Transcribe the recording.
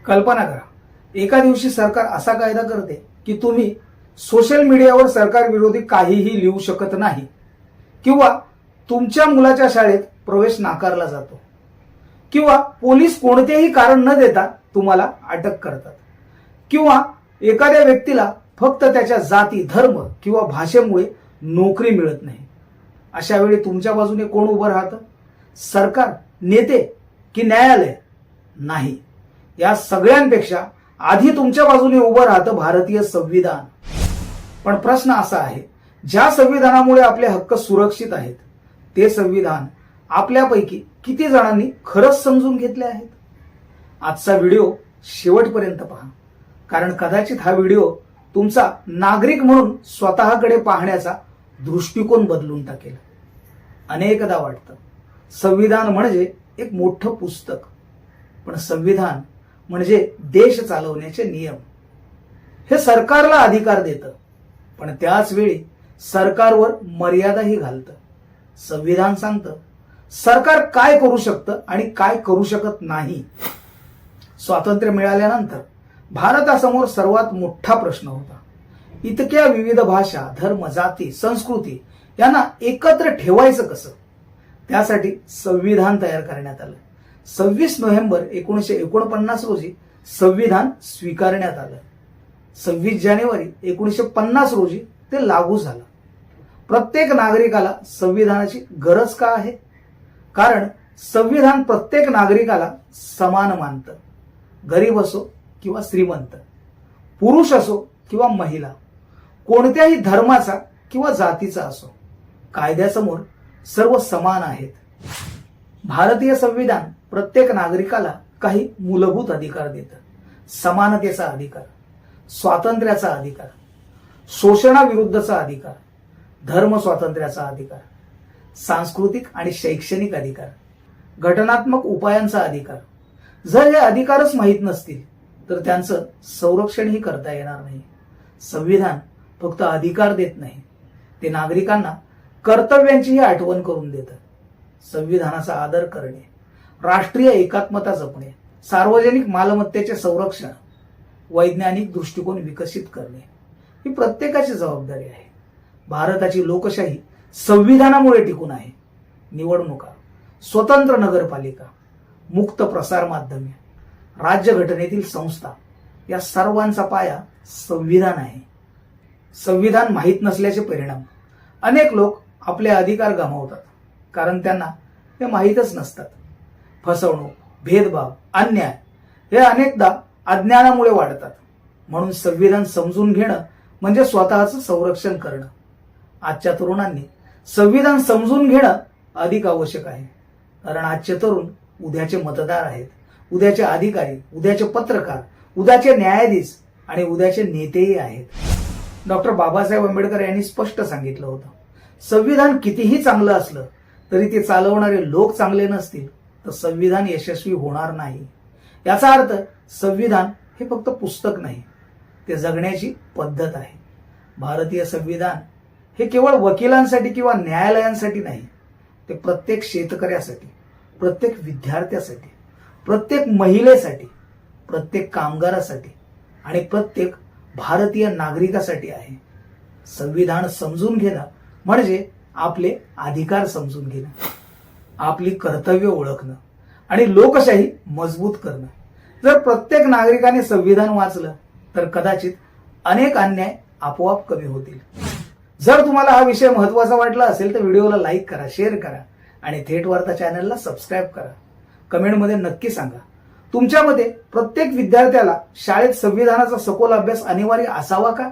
कल्पना करा, एका दिवशी सरकार असा कायदा करते की तुम्ही सोशल मीडियावर सरकार विरोधी काहीही लिहू शकत नाही, किंवा तुमच्या मुलाच्या शाळेत प्रवेश नाकारला जातो, किंवा पोलीस कोणतेही कारण न देता तुम्हाला अटक करतात, किंवा एखाद्या व्यक्तीला फक्त त्याच्या जाती, धर्म किंवा भाषेमुळे नोकरी मिळत नाही. अशा वेळी तुमच्या बाजूने कोण उभं राहतं? सरकार, नेते की न्यायालय? नाही, या सगळ्यांपेक्षा आधी तुमच्या बाजूने उभं राहतं भारतीय संविधान. पण प्रश्न असा आहे, ज्या संविधानामुळे आपले हक्क सुरक्षित आहेत, ते संविधान आपल्यापैकी किती जणांनी खरंच समजून घेतले आहेत? आजचा व्हिडिओ शेवटपर्यंत पहा, कारण कदाचित हा व्हिडिओ तुमचा नागरिक म्हणून स्वतःकडे पाहण्याचा दृष्टिकोन बदलून टाकेल. अनेकदा वाटतं संविधान म्हणजे एक मोठं पुस्तक, पण संविधान म्हणजे देश चालवण्याचे नियम. हे सरकारला अधिकार देतं, पण त्याच वेळी सरकारवर मर्यादाही घालतं. संविधान सांगतं सरकार काय करू शकतं आणि काय करू शकत नाही. स्वातंत्र्य मिळाल्यानंतर भारतासमोर सर्वात मोठा प्रश्न होता, इतक्या विविध भाषा, धर्म, जाती, संस्कृती यांना एकत्र ठेवायचं कसं? त्यासाठी संविधान तयार करण्यात आलं. 26 नोव्हेंबर 1949 रोजी संविधान स्वीकारण्यात आलं. 26 जानेवारी 1950 रोजी ते लागू झालं. प्रत्येक नागरिकाला संविधानाची गरज का आहे? कारण संविधान प्रत्येक नागरिकाला समान मानतं. गरीब असो किंवा श्रीमंत, पुरुष असो किंवा महिला, कोणत्याही धर्माचा किंवा जातीचा असो, कायद्यासमोर सर्व समान आहेत. भारतीय संविधान प्रत्येक नागरिकाला काही मूलभूत अधिकार देतं. समानतेचा अधिकार, स्वातंत्र्याचा अधिकार, शोषणाविरुद्धचा अधिकार, धर्म स्वातंत्र्याचा अधिकार, सांस्कृतिक आणि शैक्षणिक अधिकार, घटनात्मक उपायांचा अधिकार. जर हे अधिकारच माहीत नसतील तर त्यांचं संरक्षणही करता येणार नाही. संविधान फक्त अधिकार देत नाही, ते नागरिकांना कर्तव्यांचीही आठवण करून देतं. संविधानाचा आदर करणे, राष्ट्रीय एकात्मता जपणे, सार्वजनिक मालमत्तेचे संरक्षण, वैज्ञानिक दृष्टिकोन विकसित करणे ही प्रत्येकाची जबाबदारी आहे. भारताची लोकशाही संविधानामुळे टिकून आहे. निवडणुका, स्वतंत्र नगरपालिका, मुक्त प्रसार माध्यमे, राज्यघटनेतील संस्था या सर्वांचा पाया संविधान आहे. संविधान माहीत नसल्याचे परिणाम, अनेक लोक आपले अधिकार गमावतात कारण त्यांना हे माहीतच नसतात. फसवणूक, भेदभाव, अन्याय हे अनेकदा अज्ञानामुळे वाढतात. म्हणून संविधान समजून घेणं म्हणजे स्वतःचं संरक्षण करणं. आजच्या तरुणांनी संविधान समजून घेणं अधिक आवश्यक आहे, कारण आजचे तरुण उद्याचे मतदार आहेत, उद्याचे अधिकारी, उद्याचे पत्रकार, उद्याचे न्यायाधीश आणि उद्याचे नेतेही आहेत. डॉक्टर बाबासाहेब आंबेडकर यांनी स्पष्ट सांगितलं होतं, संविधान कितीही चांगलं असलं तरी ते चालवणारे लोक चांगले नसतील तर संविधान यशस्वी होणार नाही. याचा अर्थ संविधान हे फक्त पुस्तक नाही, ते जगण्याची पद्धत आहे. भारतीय संविधान हे केवळ वकिलांसाठी किंवा न्यायालयांसाठी नाही, ते प्रत्येक शेतकऱ्यासाठी, प्रत्येक विद्यार्थ्यासाठी, प्रत्येक महिलेसाठी, प्रत्येक कामगारासाठी आणि प्रत्येक भारतीय नागरिकासाठी आहे. संविधान समजून घेणं म्हणजे आपले अधिकार समजून घेणं, आपली कर्तव्य ओळखणं आणि लोकशाही मजबूत करणं. जर प्रत्येक नागरिकाने संविधान वाचलं तर कदाचित अनेक अन्याय आपोआप कमी होतील. जर तुम्हाला हा विषय महत्त्वाचा वाटला असेल तर व्हिडिओला लाईक करा, शेअर करा आणि थेट वार्ता चॅनलला सबस्क्राईब करा. कमेंटमध्ये नक्की सांगा, तुमच्या मते प्रत्येक विद्यार्थ्याला शाळेत संविधानाचा सखोल अभ्यास अनिवार्य असावा का?